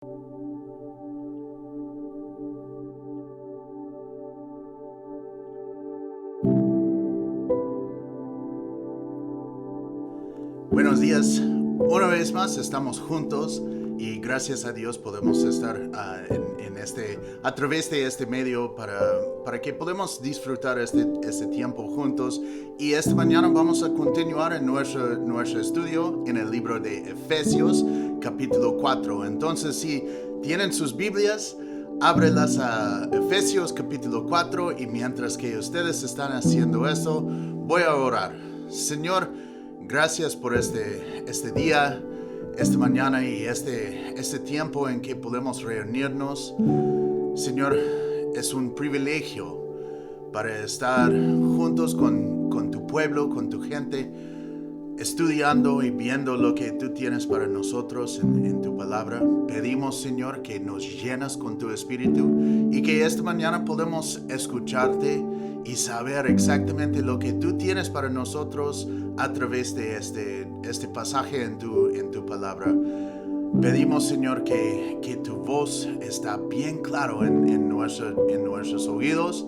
Buenos días, una vez más estamos juntos y gracias a Dios podemos estar a través de este medio para que podamos disfrutar este tiempo juntos. Y esta mañana vamos a continuar en nuestro estudio en el libro de Efesios capítulo 4. Entonces, si tienen sus Biblias, ábrelas a Efesios capítulo 4, y mientras que ustedes están haciendo eso, voy a orar. Señor, gracias por este día, esta mañana y este tiempo en que podemos reunirnos. Señor, es un privilegio para estar juntos con tu pueblo, con tu gente, estudiando y viendo lo que tú tienes para nosotros en tu palabra. Pedimos, Señor, que nos llenas con tu espíritu y que esta mañana podemos escucharte y saber exactamente lo que tú tienes para nosotros a través de este pasaje en tu palabra. Pedimos, Señor, que tu voz está bien claro en nuestros oídos,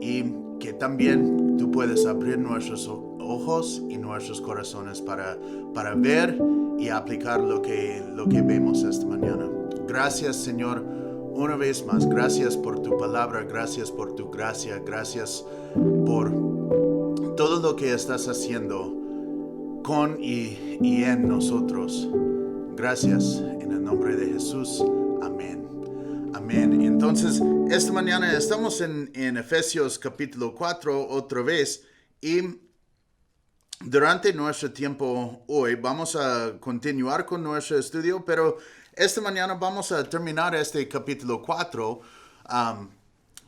y que también tú puedes abrir nuestros ojos y nuestros corazones para ver y aplicar lo que vemos esta mañana. Gracias, Señor, una vez más. Gracias por tu palabra, gracias por tu gracia, gracias por todo lo que estás haciendo con y en nosotros. Gracias, en el nombre de Jesús. Amén. Amén. Entonces, esta mañana estamos en Efesios capítulo 4 otra vez, y durante nuestro tiempo hoy vamos a continuar con nuestro estudio, pero esta mañana vamos a terminar este capítulo 4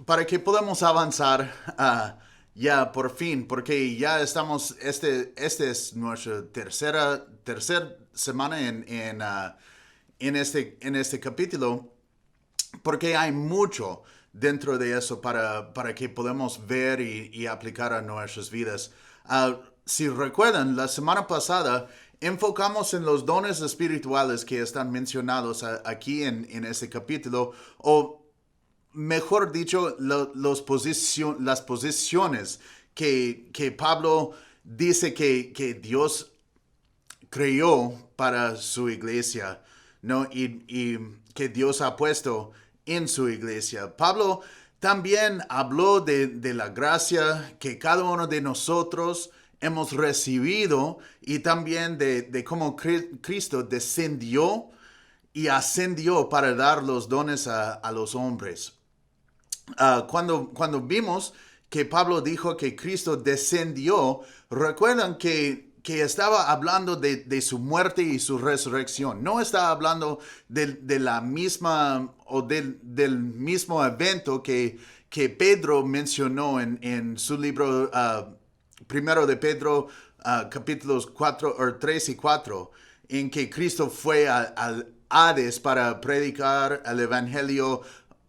para que podamos avanzar ya por fin, porque ya estamos, este es nuestra tercera semana en este capítulo, porque hay mucho dentro de eso para que podamos ver y aplicar a nuestras vidas. Si recuerdan, la semana pasada enfocamos en los dones espirituales que están mencionados aquí en este capítulo, o mejor dicho, las posiciones que Pablo dice que Dios creó para su iglesia, ¿no? Y que Dios ha puesto en su iglesia. Pablo también habló de la gracia que cada uno de nosotros hemos recibido, y también de cómo Cristo descendió y ascendió para dar los dones a los hombres. Cuando vimos que Pablo dijo que Cristo descendió, recuerdan que estaba hablando de su muerte y su resurrección. No estaba hablando de la misma o del mismo evento que Pedro mencionó en su libro primero de Pedro, capítulos 3 y 4, en que Cristo fue al Hades para predicar el evangelio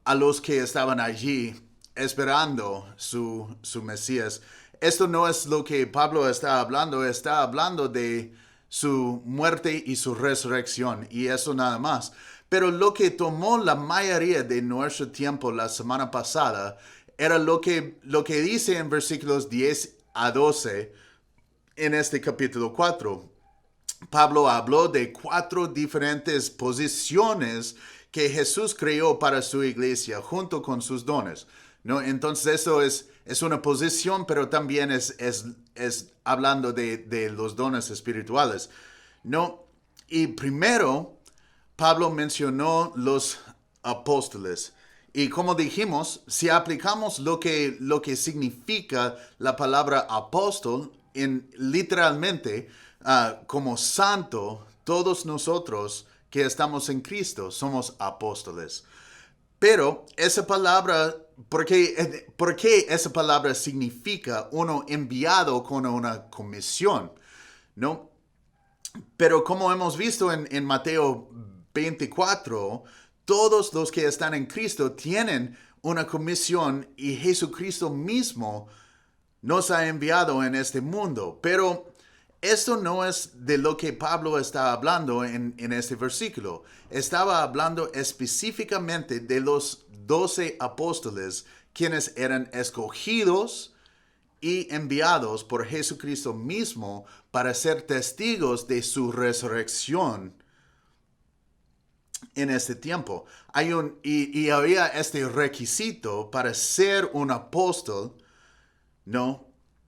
a los que estaban allí esperando su Mesías. Esto no es lo que Pablo está hablando de su muerte y su resurrección, y eso nada más. Pero lo que tomó la mayoría de nuestro tiempo la semana pasada era lo que dice en versículos 10 a 12 en este capítulo 4. Pablo habló de 4 diferentes posiciones que Jesús creó para su iglesia junto con sus dones, ¿no? Entonces eso es una posición, pero también es hablando de los dones espirituales, ¿no? Y primero, Pablo mencionó los apóstoles. Y como dijimos, si aplicamos lo que significa la palabra apóstol literalmente como santo, todos nosotros que estamos en Cristo somos apóstoles. Pero esa palabra, ¿por qué esa palabra significa uno enviado con una comisión? ¿No? Pero como hemos visto en Mateo 24, todos los que están en Cristo tienen una comisión, y Jesucristo mismo nos ha enviado en este mundo. Pero esto no es de lo que Pablo está hablando en este versículo. Estaba hablando específicamente de los 12 apóstoles, quienes eran escogidos y enviados por Jesucristo mismo para ser testigos de su resurrección en este tiempo. Y había este requisito para ser un apóstol, ¿no?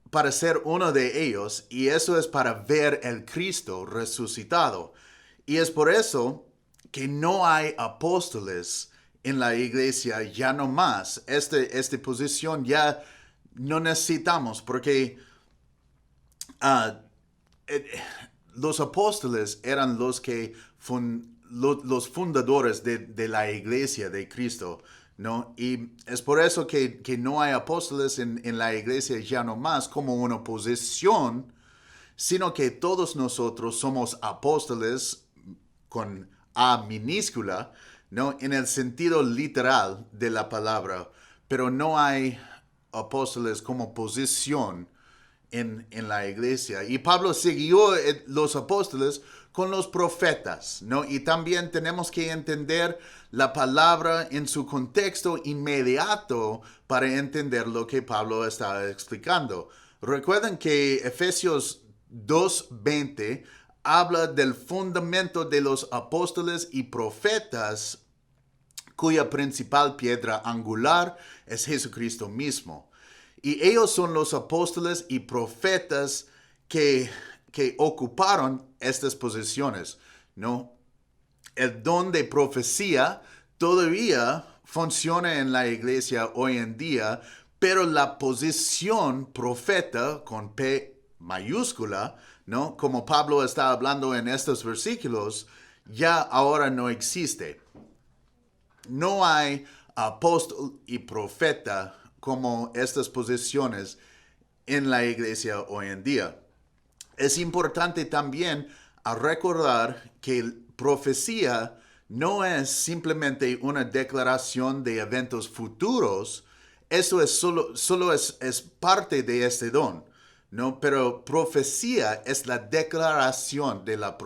Para ser uno de ellos, y eso es para ver el Cristo resucitado. Y es por eso que no hay apóstoles en la iglesia ya no más. Esta posición ya no necesitamos porque uh, los apóstoles eran los que los fundadores de la iglesia de Cristo, ¿no? Y es por eso que no hay apóstoles en la iglesia ya no más como una posición, sino que todos nosotros somos apóstoles con A minúscula, ¿no? En el sentido literal de la palabra, pero no hay apóstoles como posición en la iglesia. Y Pablo siguió los apóstoles con los profetas, ¿no? Y también tenemos que entender la palabra en su contexto inmediato para entender lo que Pablo está explicando. Recuerden que Efesios 2:20 habla del fundamento de los apóstoles y profetas, cuya principal piedra angular es Jesucristo mismo. Y ellos son los apóstoles y profetas que ocuparon estas posiciones, ¿no? El don de profecía todavía funciona en la iglesia hoy en día, pero la posición profeta con P mayúscula, ¿no? Como Pablo está hablando en estos versículos, ya ahora no existe. No hay apóstol y profeta como estas posiciones en la iglesia hoy en día. Es importante también recordar que profecía no es simplemente una declaración de eventos futuros. Eso es solo es parte de este don, ¿no? Pero profecía es la declaración de la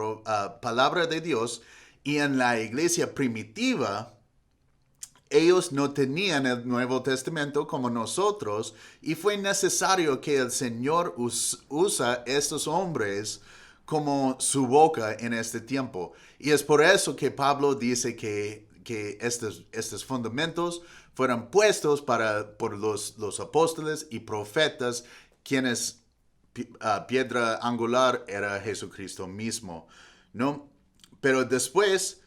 palabra de Dios, y en la iglesia primitiva ellos no tenían el Nuevo Testamento como nosotros, y fue necesario que el Señor usa estos hombres como su boca en este tiempo. Y es por eso que Pablo dice que estos fundamentos fueron puestos por los apóstoles y profetas, quienes piedra angular era Jesucristo mismo, ¿no? Pero después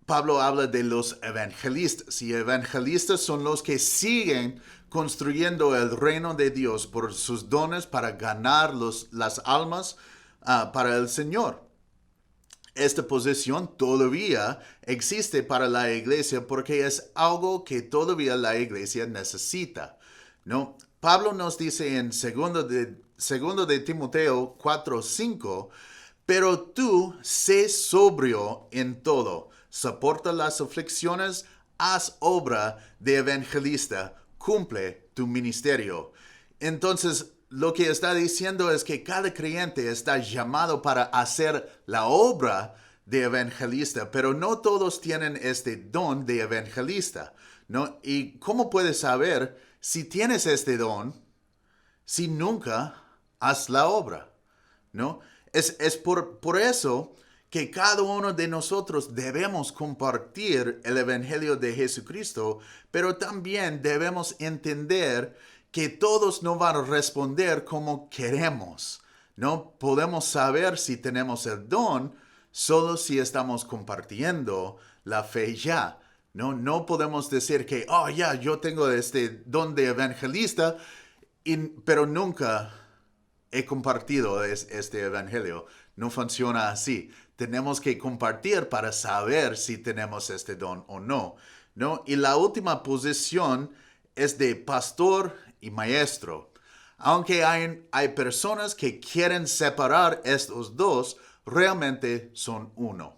Pablo habla de los evangelistas, y evangelistas son los que siguen construyendo el reino de Dios por sus dones para ganar las almas para el Señor. Esta posición todavía existe para la iglesia porque es algo que todavía la iglesia necesita, ¿no? Pablo nos dice en segundo de Timoteo 4:5, pero tú sé sobrio en todo, soporta las aflicciones, haz obra de evangelista, cumple tu ministerio. Entonces, lo que está diciendo es que cada creyente está llamado para hacer la obra de evangelista, pero no todos tienen este don de evangelista, ¿no? ¿Y cómo puedes saber si tienes este don si nunca haz la obra, ¿no? Es por eso que cada uno de nosotros debemos compartir el Evangelio de Jesucristo, pero también debemos entender que todos no van a responder como queremos. No podemos saber si tenemos el don solo si estamos compartiendo la fe ya. No podemos decir que, oh, ya, yo tengo este don de evangelista, pero nunca he compartido este evangelio. No funciona así. Tenemos que compartir para saber si tenemos este don o no, ¿no? Y la última posición es de pastor y maestro. Aunque hay personas que quieren separar estos dos, realmente son uno.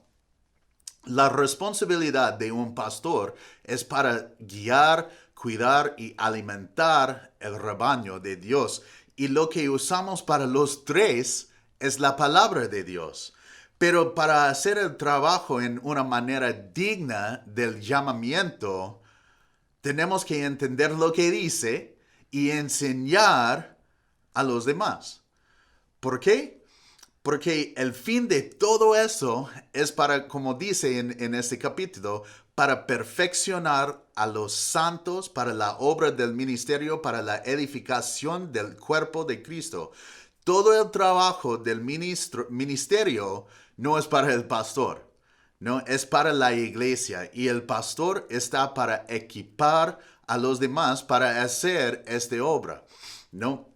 La responsabilidad de un pastor es para guiar, cuidar y alimentar el rebaño de Dios. Y lo que usamos para los tres es la palabra de Dios. Pero para hacer el trabajo en una manera digna del llamamiento, tenemos que entender lo que dice y enseñar a los demás. ¿Por qué? Porque el fin de todo eso es para, como dice en este capítulo, para perfeccionar a los santos, para la obra del ministerio, para la edificación del cuerpo de Cristo. Todo el trabajo del ministerio no es para el pastor, no, es para la iglesia. Y el pastor está para equipar a los demás para hacer esta obra, ¿no?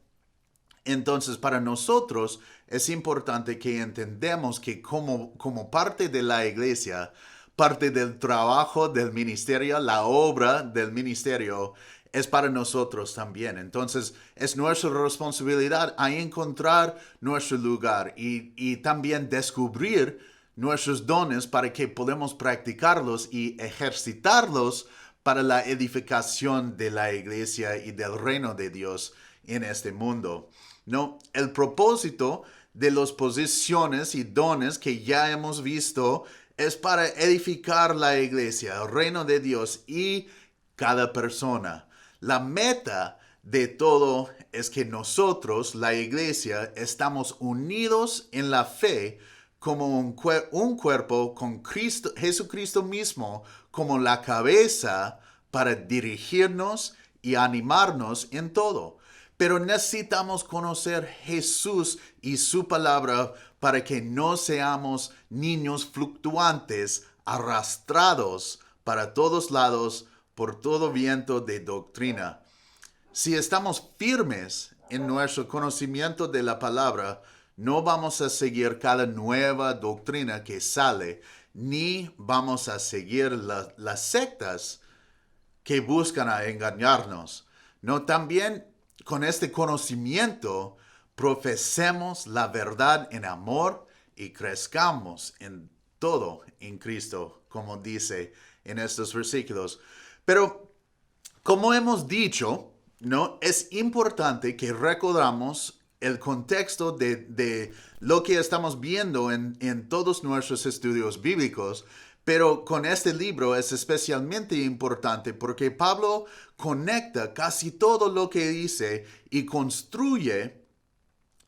Entonces, para nosotros es importante que entendamos que como parte de la iglesia, parte del trabajo del ministerio, la obra del ministerio, es para nosotros también. Entonces, es nuestra responsabilidad a encontrar nuestro lugar y también descubrir nuestros dones para que podamos practicarlos y ejercitarlos para la edificación de la iglesia y del reino de Dios en este mundo. No, el propósito de las posiciones y dones que ya hemos visto es para edificar la iglesia, el reino de Dios y cada persona. La meta de todo es que nosotros, la iglesia, estamos unidos en la fe como un cuerpo con Cristo, Jesucristo mismo como la cabeza para dirigirnos y animarnos en todo. Pero necesitamos conocer Jesús y su palabra para que no seamos niños fluctuantes, arrastrados para todos lados por todo viento de doctrina. Si estamos firmes en nuestro conocimiento de la palabra, no vamos a seguir cada nueva doctrina que sale, ni vamos a seguir las sectas que buscan a engañarnos. No, también con este conocimiento profesemos la verdad en amor y crezcamos en todo en Cristo, como dice en estos versículos. Pero como hemos dicho, ¿no? Es importante que recordamos el contexto de lo que estamos viendo en todos nuestros estudios bíblicos, pero con este libro es especialmente importante porque Pablo conecta casi todo lo que dice y construye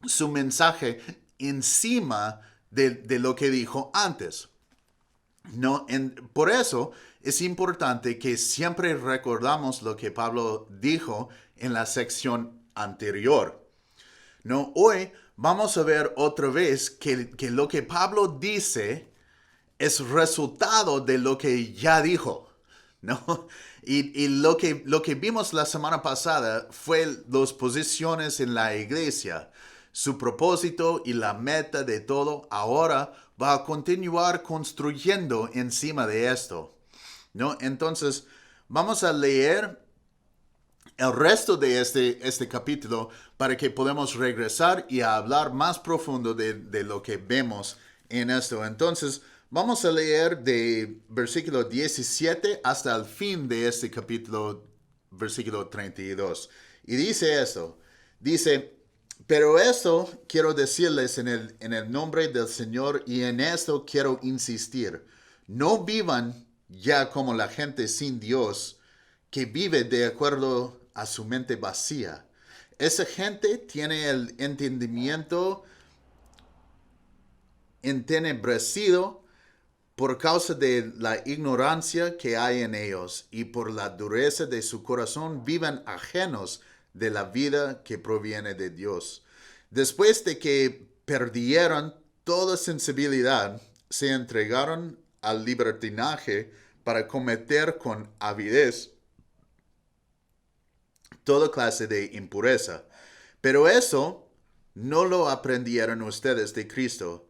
su mensaje encima de lo que dijo antes. No, por eso es importante que siempre recordamos lo que Pablo dijo en la sección anterior. No, hoy vamos a ver otra vez que lo que Pablo dice es resultado de lo que ya dijo, ¿no? Y lo que vimos la semana pasada fue las posiciones en la iglesia, su propósito y la meta de todo. Ahora va a continuar construyendo encima de esto, ¿no? Entonces, vamos a leer el resto de este capítulo para que podamos regresar y a hablar más profundo de lo que vemos en esto. Entonces, vamos a leer de versículo 17 hasta el fin de este capítulo, versículo 32. Y dice esto, dice, pero esto quiero decirles en el nombre del Señor y en esto quiero insistir. No vivan ya como la gente sin Dios que vive de acuerdo a su mente vacía. Esa gente tiene el entendimiento entenebrecido por causa de la ignorancia que hay en ellos y por la dureza de su corazón viven ajenos de la vida que proviene de Dios. Después de que perdieron toda sensibilidad, se entregaron al libertinaje para cometer con avidez toda clase de impureza. Pero eso no lo aprendieron ustedes de Cristo,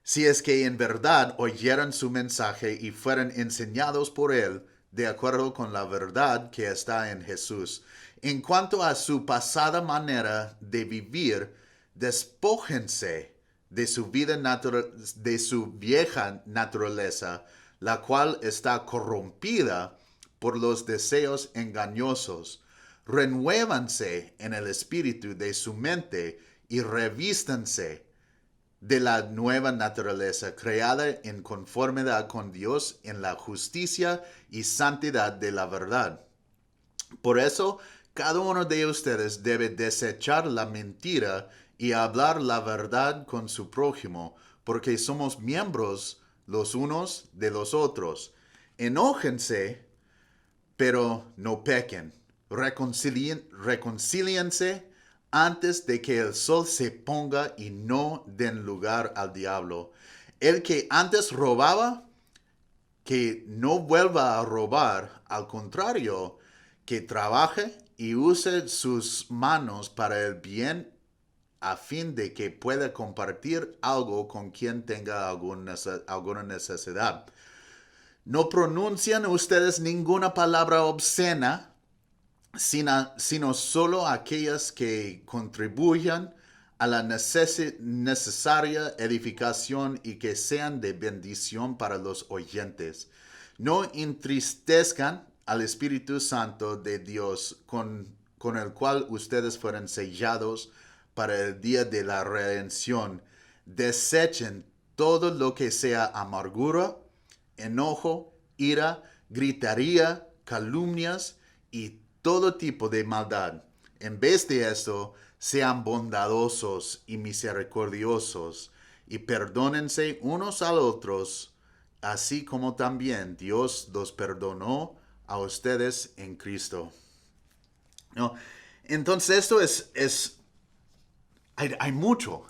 si es que en verdad oyeron su mensaje y fueron enseñados por él de acuerdo con la verdad que está en Jesús. En cuanto a su pasada manera de vivir, despójense de su vida de su vieja naturaleza, la cual está corrompida por los deseos engañosos. Renuévanse en el espíritu de su mente y revístanse de la nueva naturaleza, creada en conformidad con Dios en la justicia y santidad de la verdad. Por eso, cada uno de ustedes debe desechar la mentira y hablar la verdad con su prójimo, porque somos miembros los unos de los otros. Enójense, pero no pequen. Reconcíliense antes de que el sol se ponga y no den lugar al diablo. El que antes robaba, que no vuelva a robar, al contrario, que trabaje y use sus manos para el bien a fin de que pueda compartir algo con quien tenga alguna necesidad. No pronuncian ustedes ninguna palabra obscena, sino solo aquellas que contribuyan a la necesaria edificación y que sean de bendición para los oyentes. No entristezcan al Espíritu Santo de Dios, con el cual ustedes fueron sellados para el día de la redención. Desechen todo lo que sea amargura, enojo, ira, gritería, calumnias y todo tipo de maldad. En vez de esto, sean bondadosos y misericordiosos y perdónense unos a otros, así como también Dios los perdonó a ustedes en Cristo. ¿No? Entonces esto hay mucho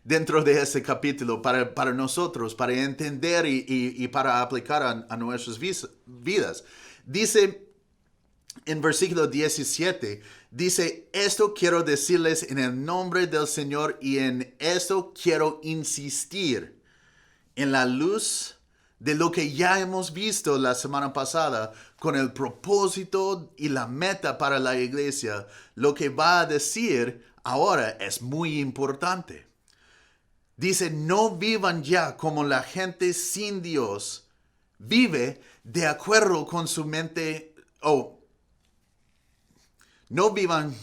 dentro de este capítulo para nosotros, para entender y para aplicar a nuestras vidas. Dice en versículo 17, dice, esto quiero decirles en el nombre del Señor y en esto quiero insistir en la luz de lo que ya hemos visto la semana pasada con el propósito y la meta para la iglesia. Lo que va a decir ahora es muy importante. Dice, no vivan ya como la gente sin Dios vive de acuerdo con su mente. No vivan,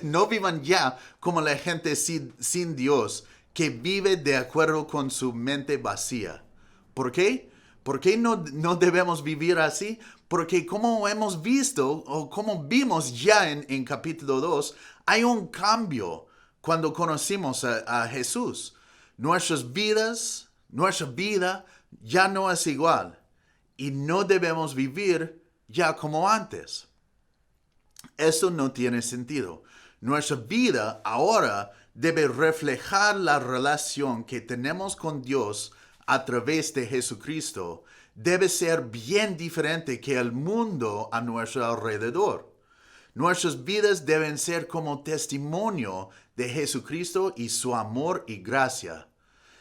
no vivan ya como la gente sin Dios que vive de acuerdo con su mente vacía. ¿Por qué? ¿Por qué no debemos vivir así? Porque como hemos visto o como vimos ya en capítulo 2, hay un cambio cuando conocimos a Jesús. Nuestra vida ya no es igual y no debemos vivir ya como antes. Eso no tiene sentido. Nuestra vida ahora debe reflejar la relación que tenemos con Dios a través de Jesucristo. Debe ser bien diferente que el mundo a nuestro alrededor. Nuestras vidas deben ser como testimonio de Jesucristo y su amor y gracia.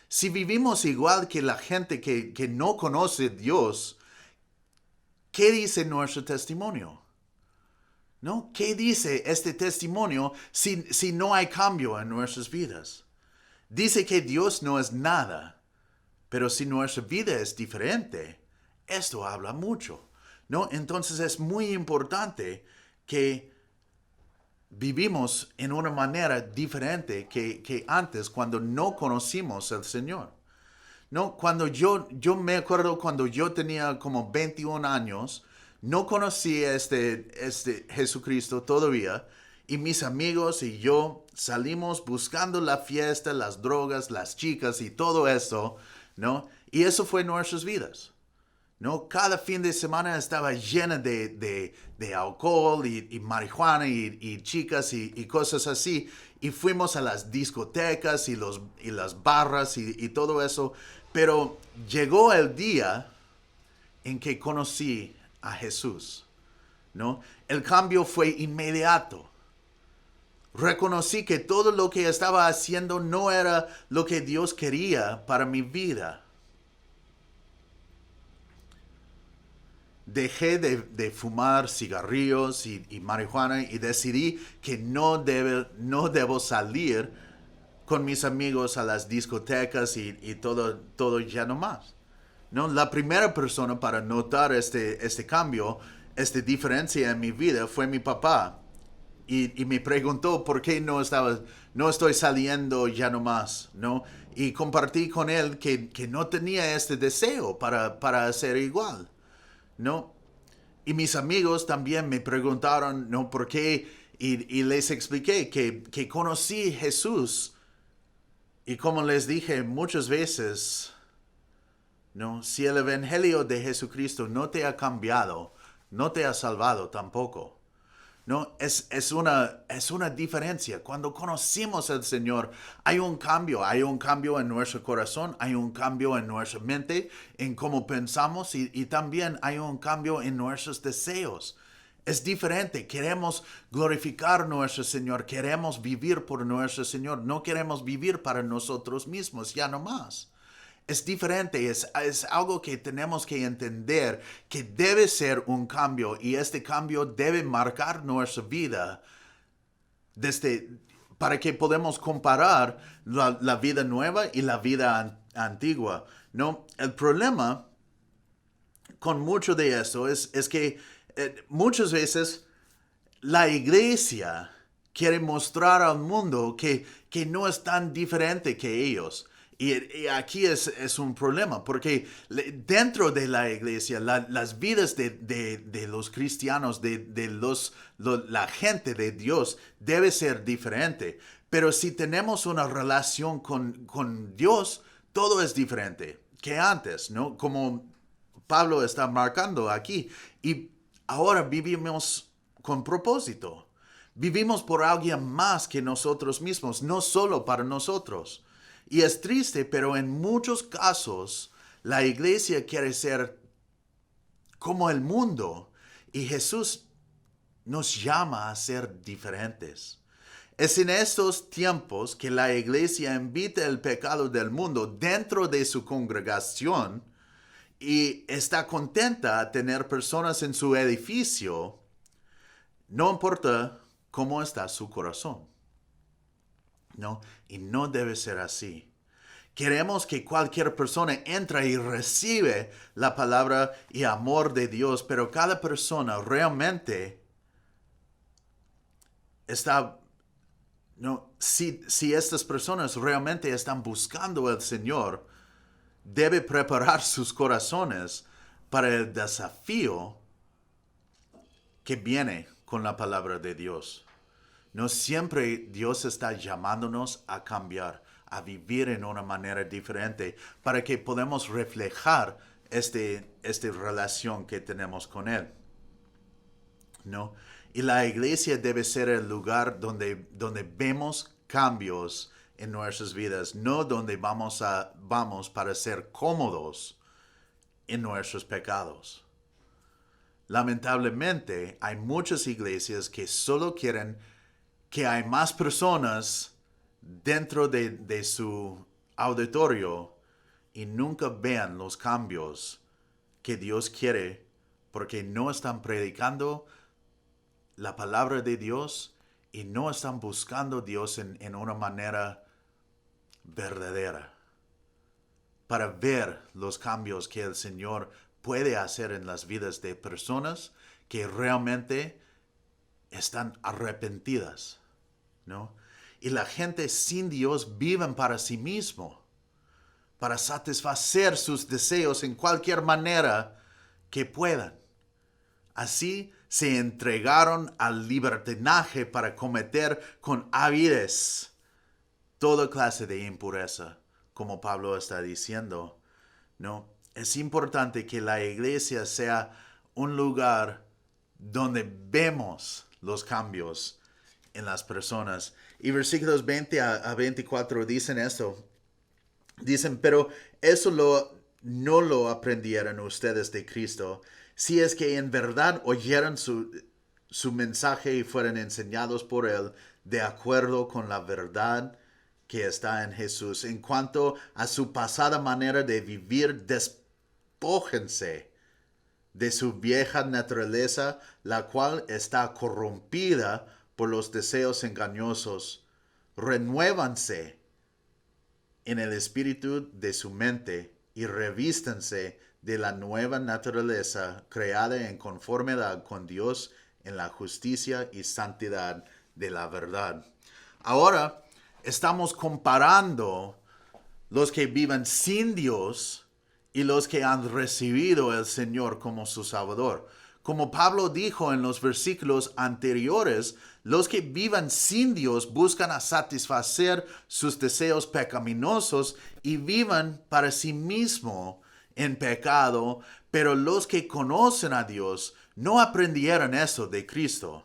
Si vivimos igual que la gente que no conoce a Dios, ¿qué dice nuestro testimonio? ¿No? ¿Qué dice este testimonio si no hay cambio en nuestras vidas? Dice que Dios no es nada, pero si nuestra vida es diferente, esto habla mucho, ¿no? Entonces es muy importante que vivimos en una manera diferente que antes cuando no conocimos al Señor. ¿No? Cuando yo me acuerdo cuando yo tenía como 21 años, no conocía este Jesucristo todavía, y mis amigos y yo salimos buscando la fiesta, las drogas, las chicas y todo eso, ¿no? Y eso fue nuestras vidas, ¿no? Cada fin de semana estaba llena de alcohol y marihuana y chicas y cosas así. Y fuimos a las discotecas y las barras y todo eso. Pero llegó el día en que conocí a Jesús, ¿no? El cambio fue inmediato. Reconocí que todo lo que estaba haciendo no era lo que Dios quería para mi vida. Dejé de fumar cigarrillos y marihuana y decidí que no debo salir con mis amigos a las discotecas y todo ya no más. ¿No? La primera persona para notar este cambio, esta diferencia en mi vida fue mi papá. y me preguntó por qué no estoy saliendo ya nomás, ¿no? Y compartí con él que no tenía este deseo para hacer igual, ¿no? Y mis amigos también me preguntaron, ¿no? ¿Por qué? Y les expliqué que conocí a Jesús. Y como les dije muchas veces, ¿no? Si el Evangelio de Jesucristo no te ha cambiado, no te ha salvado tampoco. No, es una diferencia. Cuando conocimos al Señor, hay un cambio en nuestro corazón, hay un cambio en nuestra mente, en cómo pensamos y también hay un cambio en nuestros deseos. Es diferente, queremos glorificar a nuestro Señor, queremos vivir por nuestro Señor, no queremos vivir para nosotros mismos, ya no más. Es diferente, es algo que tenemos que entender que debe ser un cambio y este cambio debe marcar nuestra vida desde, para que podamos comparar la vida nueva y la vida antigua. ¿No? El problema con mucho de esto es que muchas veces la iglesia quiere mostrar al mundo que no es tan diferente que ellos. Y aquí es un problema, porque dentro de la iglesia, las vidas de los cristianos, la gente de Dios, debe ser diferente. Pero si tenemos una relación con Dios, todo es diferente que antes, ¿no? Como Pablo está marcando aquí. Y ahora vivimos con propósito. Vivimos por alguien más que nosotros mismos, no solo para nosotros. Y es triste, pero en muchos casos la iglesia quiere ser como el mundo y Jesús nos llama a ser diferentes. Es en estos tiempos que la iglesia invita el pecado del mundo dentro de su congregación y está contenta a tener personas en su edificio, no importa cómo está su corazón, ¿no? Y no debe ser así. Queremos que cualquier persona entre y recibe la palabra y amor de Dios, pero cada persona realmente está, ¿no? Si estas personas realmente están buscando al Señor, debe preparar sus corazones para el desafío que viene con la palabra de Dios. No siempre Dios está llamándonos a cambiar, a vivir en una manera diferente para que podamos reflejar esta relación que tenemos con Él, ¿no? Y la iglesia debe ser el lugar donde vemos cambios en nuestras vidas, no donde vamos para ser cómodos en nuestros pecados. Lamentablemente, hay muchas iglesias que solo quieren que hay más personas dentro de su auditorio y nunca vean los cambios que Dios quiere porque no están predicando la palabra de Dios y no están buscando a Dios en una manera verdadera para ver los cambios que el Señor puede hacer en las vidas de personas que realmente están arrepentidas, ¿no? Y la gente sin Dios viven para sí mismo, para satisfacer sus deseos en cualquier manera que puedan. Así se entregaron al libertinaje para cometer con avidez toda clase de impureza, como Pablo está diciendo, ¿no? Es importante que la iglesia sea un lugar donde vemos los cambios en las personas. Y versículos 20 a 24 dicen esto. Dicen, pero no lo aprendieron ustedes de Cristo, si es que en verdad oyeron su mensaje y fueron enseñados por Él de acuerdo con la verdad que está en Jesús. En cuanto a su pasada manera de vivir, despójense de su vieja naturaleza, la cual está corrompida por los deseos engañosos. Renuévanse en el espíritu de su mente y revístanse de la nueva naturaleza creada en conformidad con Dios en la justicia y santidad de la verdad. Ahora estamos comparando los que viven sin Dios y los que han recibido al Señor como su Salvador. Como Pablo dijo en los versículos anteriores, los que viven sin Dios buscan a satisfacer sus deseos pecaminosos y viven para sí mismos en pecado, pero los que conocen a Dios no aprendieron eso de Cristo.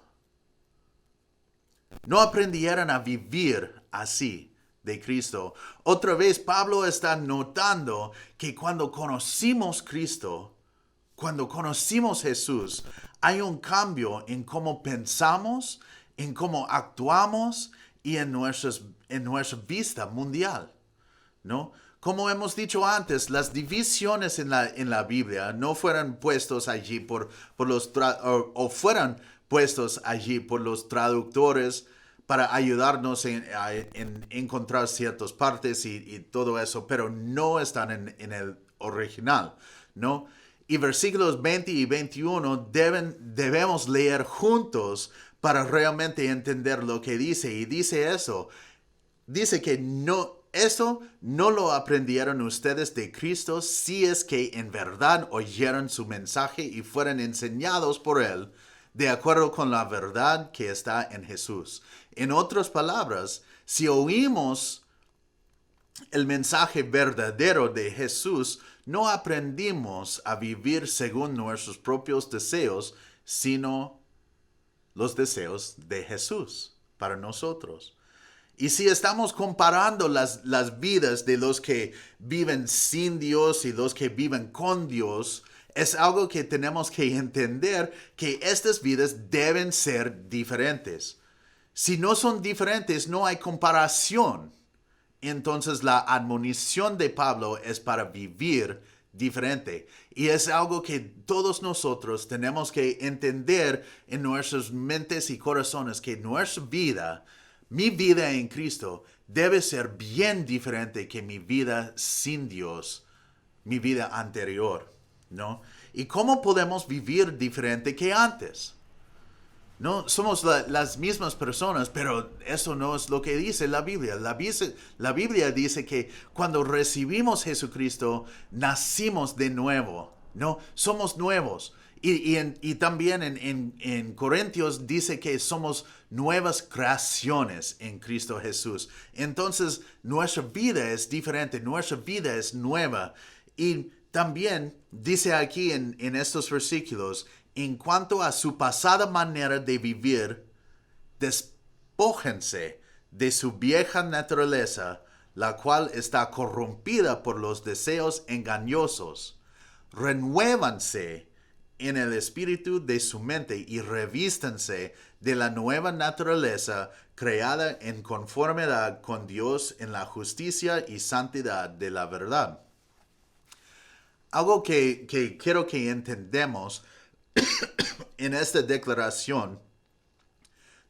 No aprendieron a vivir así de Cristo. Otra vez Pablo está notando que cuando conocimos Cristo, cuando conocimos Jesús, hay un cambio en cómo pensamos, en cómo actuamos y en nuestra vista mundial, ¿no? Como hemos dicho antes, las divisiones en la Biblia no fueron puestos allí o fueron puestos allí por los traductores para ayudarnos en encontrar ciertas partes y todo eso, pero no están en el original, ¿no? Y versículos 20 y 21 debemos leer juntos para realmente entender lo que dice. Y dice eso, dice que eso no lo aprendieron ustedes de Cristo si es que en verdad oyeron su mensaje y fueron enseñados por él de acuerdo con la verdad que está en Jesús. En otras palabras, si oímos el mensaje verdadero de Jesús, no aprendimos a vivir según nuestros propios deseos, sino los deseos de Jesús para nosotros. Y si estamos comparando las vidas de los que viven sin Dios y los que viven con Dios, es algo que tenemos que entender que estas vidas deben ser diferentes. Si no son diferentes, no hay comparación. Entonces la admonición de Pablo es para vivir diferente. Y es algo que todos nosotros tenemos que entender en nuestras mentes y corazones, que nuestra vida, mi vida en Cristo, debe ser bien diferente que mi vida sin Dios, mi vida anterior, ¿no? ¿Y cómo podemos vivir diferente que antes? No somos las mismas personas, pero eso no es lo que dice la Biblia. La Biblia dice que cuando recibimos a Jesucristo, nacimos de nuevo, ¿no? Somos nuevos. Y también en Corintios dice que somos nuevas creaciones en Cristo Jesús. Entonces, nuestra vida es diferente, nuestra vida es nueva. Y también dice aquí en estos versículos, en cuanto a su pasada manera de vivir, despójense de su vieja naturaleza, la cual está corrompida por los deseos engañosos. Renuévanse en el espíritu de su mente y revístanse de la nueva naturaleza creada en conformidad con Dios en la justicia y santidad de la verdad. Algo que quiero que entendamos en esta declaración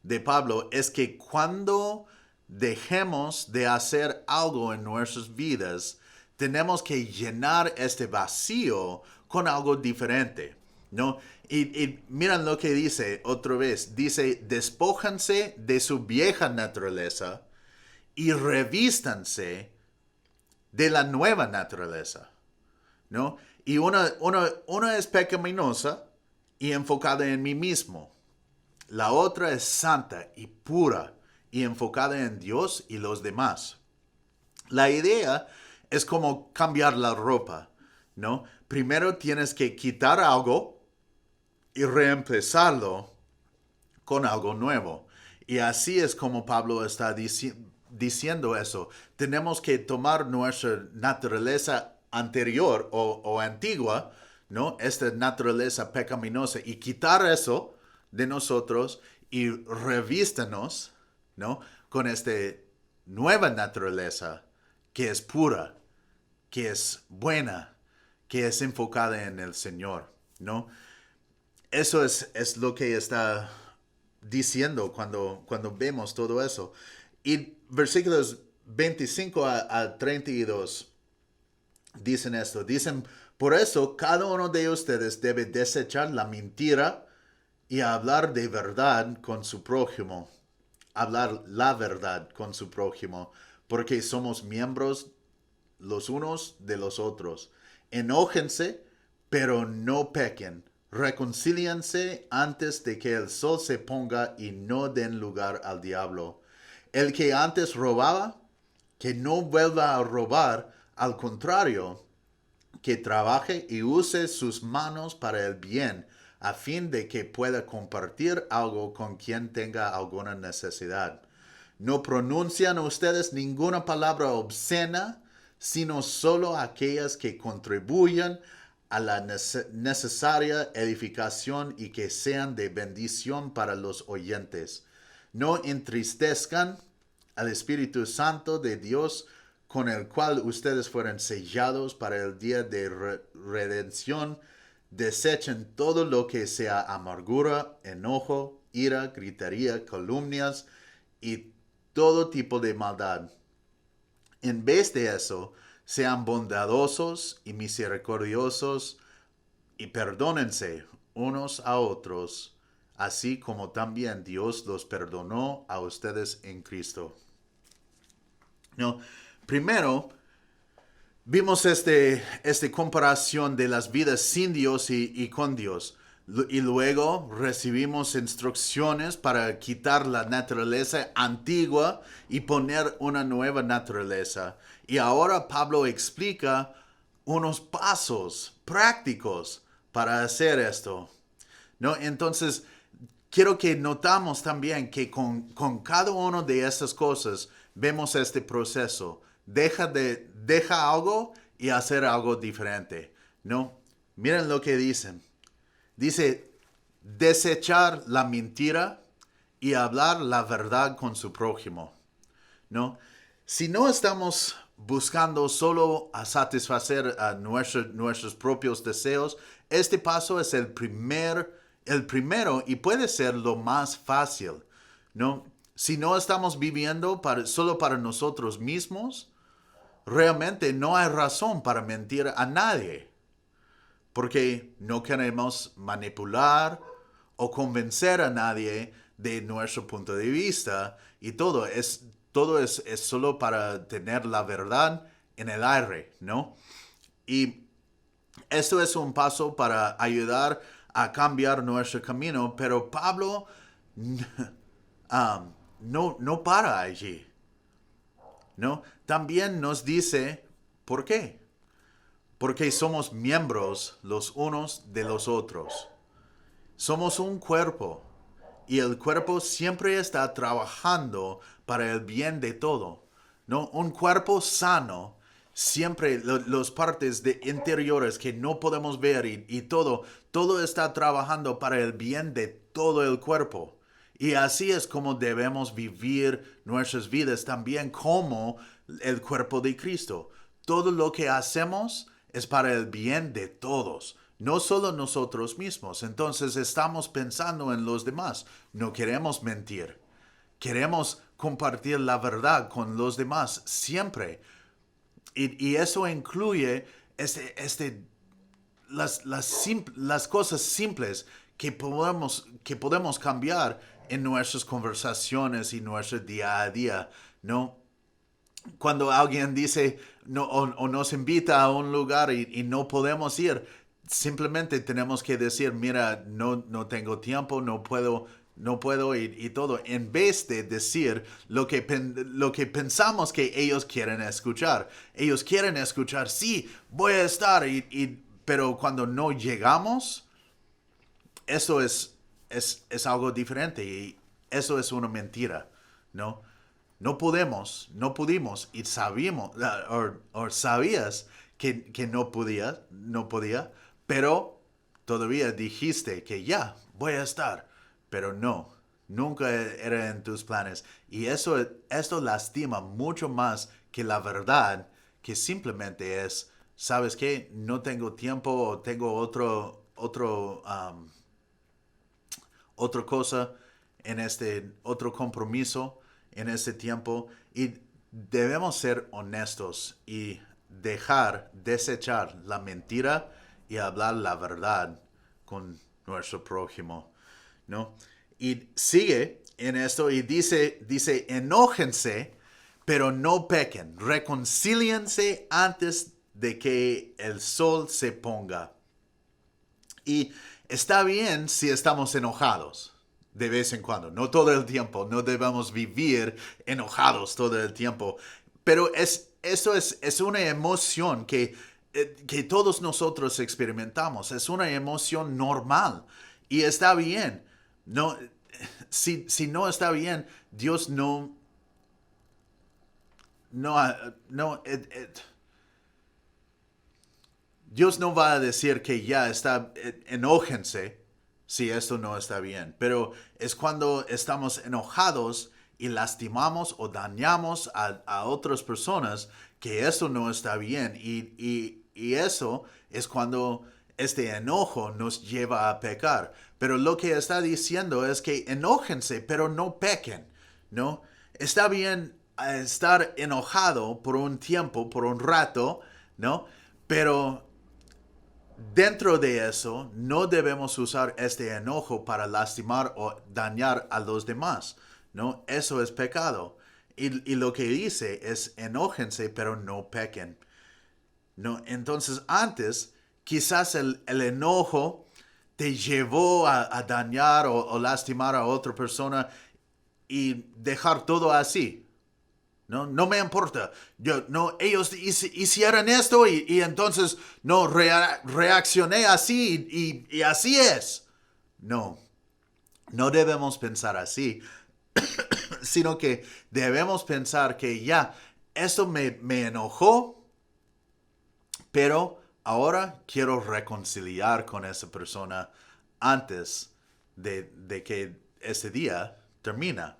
de Pablo es que cuando dejemos de hacer algo en nuestras vidas, tenemos que llenar este vacío con algo diferente, ¿no? Y miren lo que dice otra vez. Dice, despójanse de su vieja naturaleza y revístanse de la nueva naturaleza, ¿no? Y una es pecaminosa y enfocada en mí mismo. La otra es santa y pura y enfocada en Dios y los demás. La idea es como cambiar la ropa, ¿no? Primero tienes que quitar algo y reemplazarlo con algo nuevo. Y así es como Pablo está diciendo eso. Tenemos que tomar nuestra naturaleza anterior o antigua, ¿no? Esta naturaleza pecaminosa y quitar eso de nosotros y revístanos, ¿no? Con esta nueva naturaleza que es pura, que es buena, que es enfocada en el Señor, ¿no? Eso es lo que está diciendo cuando vemos todo eso. Y versículos 25 a 32 dicen esto. Dicen, por eso cada uno de ustedes debe desechar la mentira y hablar de verdad con su prójimo, hablar la verdad con su prójimo, porque somos miembros los unos de los otros. Enójense, pero no pequen. Reconcíliense antes de que el sol se ponga y no den lugar al diablo. El que antes robaba, que no vuelva a robar, al contrario, que trabaje y use sus manos para el bien, a fin de que pueda compartir algo con quien tenga alguna necesidad. No pronuncian ustedes ninguna palabra obscena, sino solo aquellas que contribuyan a la necesaria edificación y que sean de bendición para los oyentes. No entristezcan al Espíritu Santo de Dios, con el cual ustedes fueron sellados para el día de redención. Desechen todo lo que sea amargura, enojo, ira, gritería, calumnias y todo tipo de maldad. En vez de eso, sean bondadosos y misericordiosos y perdónense unos a otros, así como también Dios los perdonó a ustedes en Cristo. No, primero, vimos esta comparación de las vidas sin Dios y con Dios. Y luego recibimos instrucciones para quitar la naturaleza antigua y poner una nueva naturaleza. Y ahora Pablo explica unos pasos prácticos para hacer esto, ¿no? Entonces, quiero que notamos también que con cada una de estas cosas vemos este proceso. Deja algo y hacer algo diferente, ¿no? Miren lo que dicen. Dice, desechar la mentira y hablar la verdad con su prójimo, ¿no? Si no estamos buscando solo a satisfacer a nuestros propios deseos, este paso es el primero y puede ser lo más fácil, ¿no? Si no estamos viviendo solo para nosotros mismos, realmente no hay razón para mentir a nadie, porque no queremos manipular o convencer a nadie de nuestro punto de vista, y todo es solo para tener la verdad en el aire, ¿no? Y esto es un paso para ayudar a cambiar nuestro camino, pero Pablo no para allí, ¿no? También nos dice por qué. Porque somos miembros los unos de los otros. Somos un cuerpo y el cuerpo siempre está trabajando para el bien de todo, ¿no? Un cuerpo sano, siempre los partes interiores que no podemos ver y todo está trabajando para el bien de todo el cuerpo. Y así es como debemos vivir nuestras vidas también como el cuerpo de Cristo. Todo lo que hacemos es para el bien de todos, no solo nosotros mismos. Entonces estamos pensando en los demás. No queremos mentir. Queremos compartir la verdad con los demás siempre. Y eso incluye las cosas simples que podemos cambiar en nuestras conversaciones y nuestro día a día, ¿no? Cuando alguien dice o nos invita a un lugar y no podemos ir, simplemente tenemos que decir, mira, no tengo tiempo, no puedo y todo, en vez de decir lo que pensamos que ellos quieren escuchar. Ellos quieren escuchar, sí, voy a estar, pero cuando no llegamos, eso es algo diferente y eso es una mentira, ¿no? No pudimos y sabíamos, o sabías que no podía, pero todavía dijiste que ya, voy a estar, pero no, nunca era en tus planes. Y esto lastima mucho más que la verdad, que simplemente es, ¿sabes qué? No tengo tiempo o tengo otra cosa en otro compromiso en ese tiempo, y debemos ser honestos y desechar la mentira y hablar la verdad con nuestro prójimo, ¿no? Y sigue en esto y dice, enójense, pero no pequen. Reconcíliense antes de que el sol se ponga. Y está bien si estamos enojados de vez en cuando, no todo el tiempo, no debemos vivir enojados todo el tiempo, pero es una emoción que todos nosotros experimentamos, es una emoción normal y está bien. No, si no está bien, Dios no, no, Dios no va a decir que ya está, enójense si esto no está bien, pero es cuando estamos enojados y lastimamos o dañamos a otras personas que eso no está bien y eso es cuando este enojo nos lleva a pecar. Pero lo que está diciendo es que enójense, pero no pequen, ¿no? Está bien estar enojado por un tiempo, por un rato, ¿no? Pero dentro de eso, no debemos usar este enojo para lastimar o dañar a los demás, ¿no? Eso es pecado. Y lo que dice es enójense, pero no pequen, ¿no? Entonces, antes, quizás el enojo te llevó a dañar o lastimar a otra persona y dejar todo así, no, no me importa. Yo, no, ellos hicieron esto y entonces no reaccioné así y así es. No, no debemos pensar así, sino que debemos pensar que ya, esto me enojó, pero ahora quiero reconciliar con esa persona antes de que ese día termina,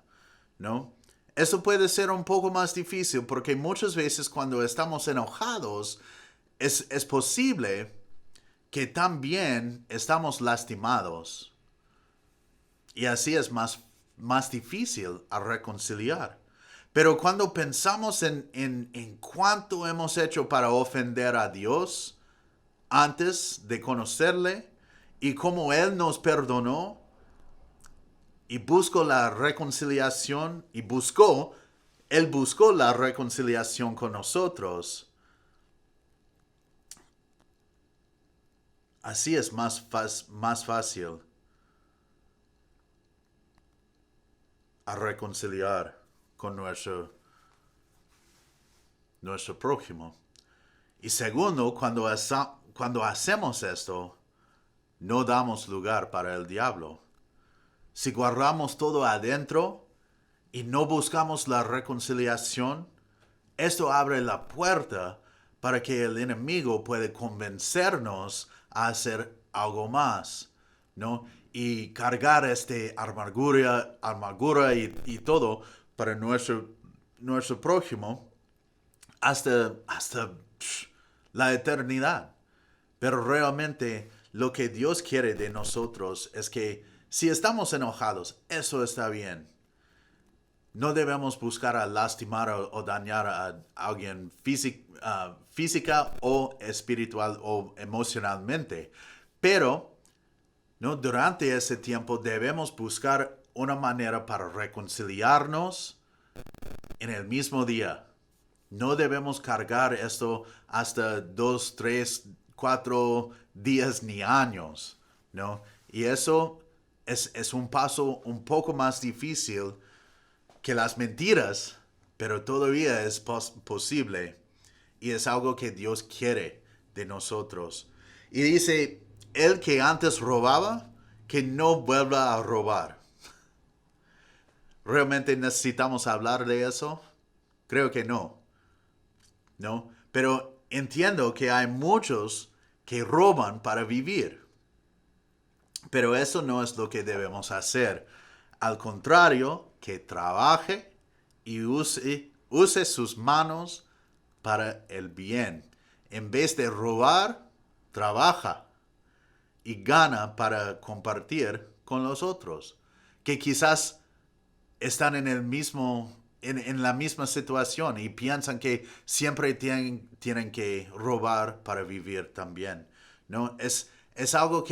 ¿no? Eso puede ser un poco más difícil porque muchas veces cuando estamos enojados es posible que también estamos lastimados y así es más difícil a reconciliar. Pero cuando pensamos en cuánto hemos hecho para ofender a Dios antes de conocerle y cómo Él nos perdonó, y busco la reconciliación él buscó la reconciliación con nosotros. Así es más fácil a reconciliar con nuestro prójimo. Y segundo, cuando hacemos esto, no damos lugar para el diablo. Si guardamos todo adentro y no buscamos la reconciliación, esto abre la puerta para que el enemigo pueda convencernos a hacer algo más, ¿no? Y cargar amargura y todo para nuestro prójimo hasta la eternidad. Pero realmente lo que Dios quiere de nosotros es que si estamos enojados, eso está bien. No debemos buscar a lastimar o dañar a alguien física o espiritual o emocionalmente. Pero ¿no? Durante ese tiempo debemos buscar una manera para reconciliarnos en el mismo día. No debemos cargar esto hasta 2, 3, 4 días ni años, ¿no? Y eso es un paso un poco más difícil que las mentiras, pero todavía es posible. Y es algo que Dios quiere de nosotros. Y dice, el que antes robaba, que no vuelva a robar. ¿Realmente necesitamos hablar de eso? Creo que no. ¿No? Pero entiendo que hay muchos que roban para vivir. Pero eso no es lo que debemos hacer. Al contrario, que trabaje y use sus manos para el bien. En vez de robar, trabaja y gana para compartir con los otros, que quizás están en la misma situación y piensan que siempre tienen que robar para vivir también. ¿No? Es algo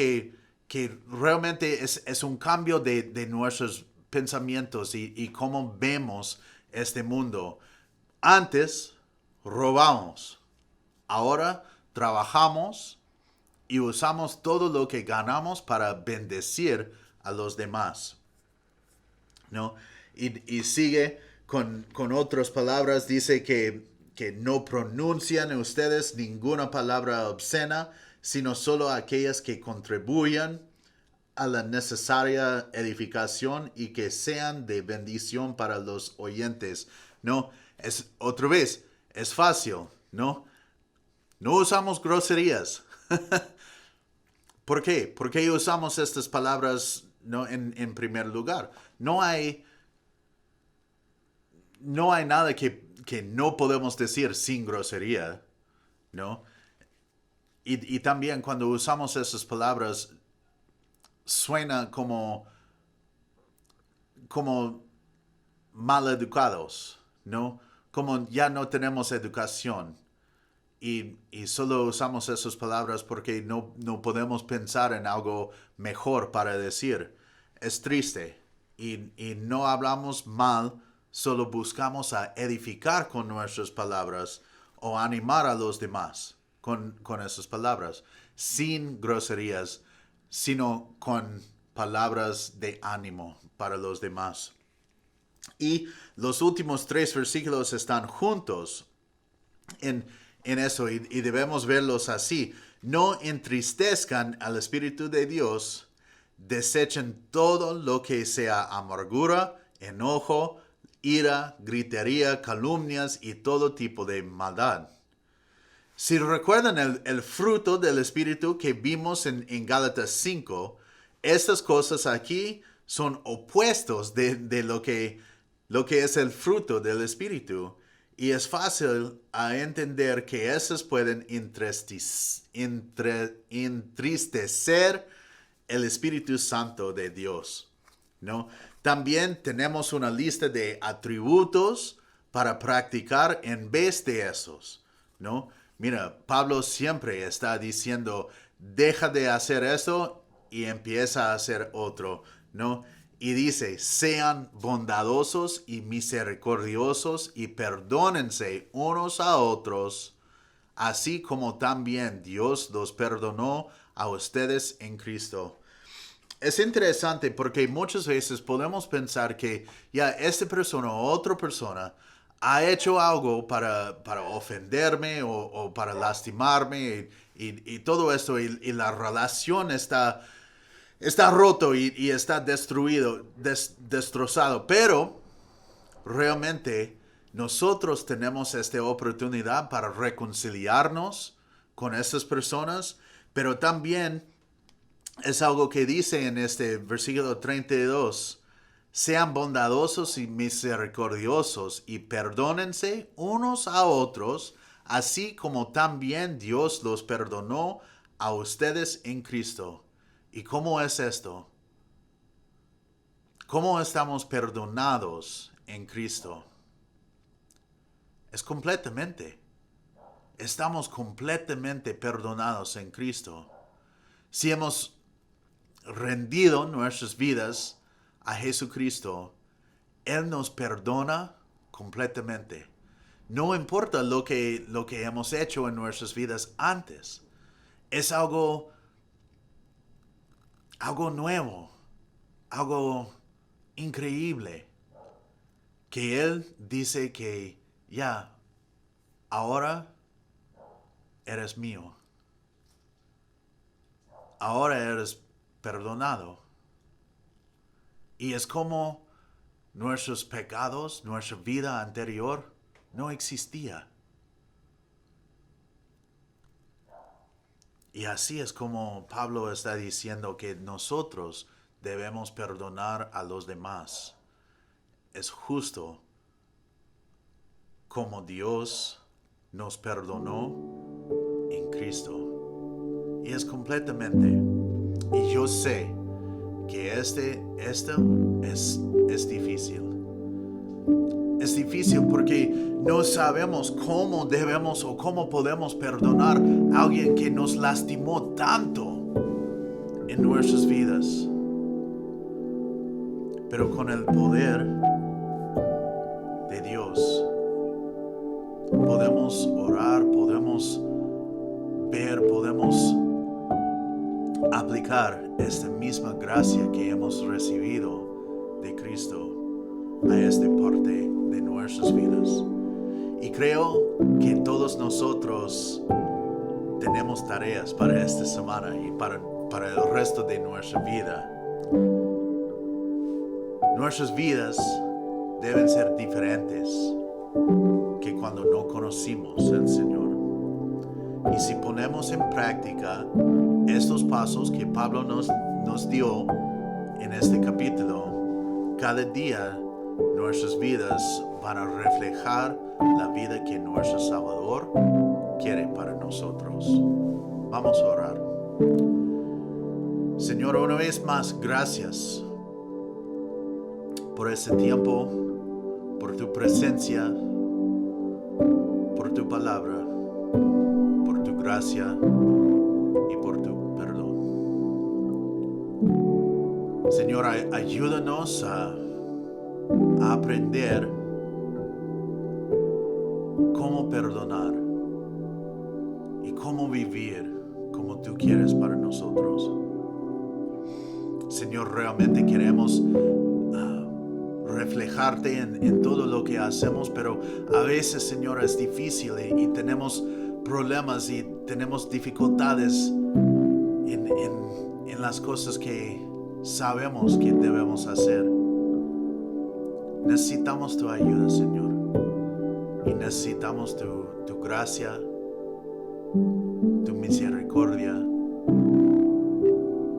que realmente es un cambio de nuestros pensamientos y cómo vemos este mundo. Antes robamos, ahora trabajamos y usamos todo lo que ganamos para bendecir a los demás, ¿no? Y sigue con otras palabras, dice que no pronuncian ustedes ninguna palabra obscena, sino solo aquellas que contribuyan a la necesaria edificación y que sean de bendición para los oyentes. No, es otra vez, es fácil, ¿no? No usamos groserías. ¿Por qué? ¿Por qué usamos estas palabras, no, en primer lugar? No hay nada que no podemos decir sin grosería, ¿no? Y también cuando usamos esas palabras suena como mal educados, ¿no? Como ya no tenemos educación y solo usamos esas palabras porque no podemos pensar en algo mejor para decir. Es triste y no hablamos mal, solo buscamos a edificar con nuestras palabras o animar a los demás con esas palabras, sin groserías, sino con palabras de ánimo para los demás. Y los últimos 3 versículos están juntos en eso y debemos verlos así. No entristezcan al Espíritu de Dios, desechen todo lo que sea amargura, enojo, ira, gritería, calumnias y todo tipo de maldad. Si recuerdan el fruto del Espíritu que vimos en Gálatas 5, estas cosas aquí son opuestos de lo que es el fruto del Espíritu. Y es fácil a entender que esas pueden entristecer el Espíritu Santo de Dios, ¿no? También tenemos una lista de atributos para practicar en vez de esos, ¿no? Mira, Pablo siempre está diciendo, deja de hacer eso y empieza a hacer otro, ¿no? Y dice, sean bondadosos y misericordiosos y perdónense unos a otros, así como también Dios los perdonó a ustedes en Cristo. Es interesante porque muchas veces podemos pensar que ya esta persona o otra persona ha hecho algo para ofenderme o para lastimarme y todo esto y la relación está roto y está destruido, destrozado. Pero realmente nosotros tenemos esta oportunidad para reconciliarnos con esas personas, pero también es algo que dice en este versículo 32. Sean bondadosos y misericordiosos y perdónense unos a otros, así como también Dios los perdonó a ustedes en Cristo. ¿Y cómo es esto? ¿Cómo estamos perdonados en Cristo? Es completamente. Estamos completamente perdonados en Cristo. Si hemos rendido nuestras vidas a Jesucristo, Él nos perdona completamente. No importa lo que hemos hecho en nuestras vidas antes. Es algo nuevo, algo increíble, que Él dice que ya, ahora eres mío. Ahora eres perdonado. Y es como nuestros pecados, nuestra vida anterior no existía. Y así es como Pablo está diciendo que nosotros debemos perdonar a los demás. Es justo como Dios nos perdonó en Cristo. Y es completamente. Y yo sé que esto es difícil. Es difícil porque no sabemos cómo debemos o cómo podemos perdonar a alguien que nos lastimó tanto en nuestras vidas. Pero con el poder de Dios podemos orar, podemos ver, podemos aplicar esta misma gracia que hemos recibido de Cristo a esta parte de nuestras vidas. Y creo que todos nosotros tenemos tareas para esta semana y para el resto de nuestra vida. Nuestras vidas deben ser diferentes que cuando no conocimos al Señor. Y si ponemos en práctica estos pasos que Pablo nos dio en este capítulo, cada día nuestras vidas van a reflejar la vida que nuestro Salvador quiere para nosotros. Vamos a orar. Señor, una vez más, gracias por este tiempo, por tu presencia, por tu palabra, por tu gracia y por tu perdón. Señor, ayúdanos a aprender cómo perdonar y cómo vivir como tú quieres para nosotros. Señor, realmente queremos reflejarte en todo lo que hacemos, pero a veces, Señor, es difícil y tenemos problemas y tenemos dificultades en las cosas que sabemos que debemos hacer. Necesitamos tu ayuda, Señor, y necesitamos tu gracia, tu misericordia,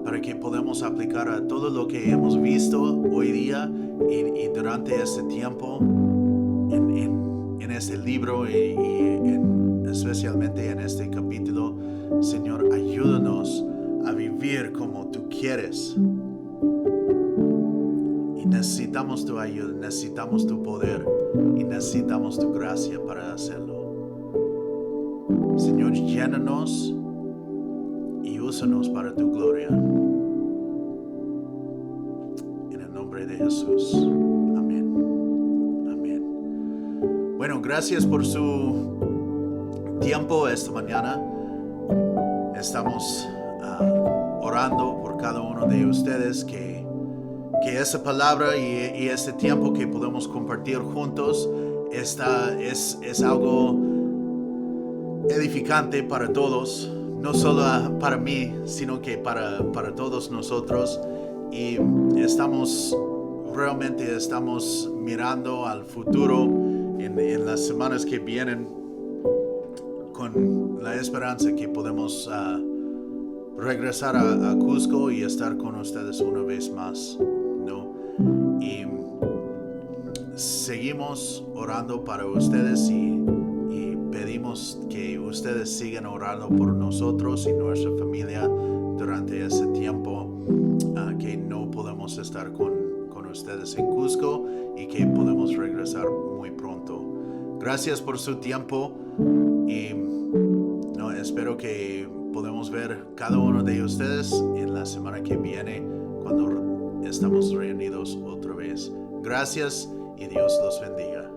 para que podamos aplicar a todo lo que hemos visto hoy día y durante este tiempo en este libro y especialmente en este capítulo. Señor, ayúdanos a vivir como tú quieres. Y necesitamos tu ayuda, necesitamos tu poder y necesitamos tu gracia para hacerlo. Señor, llénanos y úsanos para tu gloria. En el nombre de Jesús. Amén. Amén. Bueno, gracias por su tiempo esta mañana. Estamos orando por cada uno de ustedes que esa palabra y ese tiempo que podemos compartir juntos es algo edificante para todos, no solo para mí, sino que para todos nosotros. Y realmente estamos mirando al futuro en las semanas que vienen con la esperanza que podemos regresar a Cusco y estar con ustedes una vez más, ¿no? Y seguimos orando para ustedes y pedimos que ustedes sigan orando por nosotros y nuestra familia durante ese tiempo que no podemos estar con ustedes en Cusco y que podemos regresar muy pronto. Gracias por su tiempo y espero que podamos ver cada uno de ustedes en la semana que viene cuando estamos reunidos otra vez. Gracias y Dios los bendiga.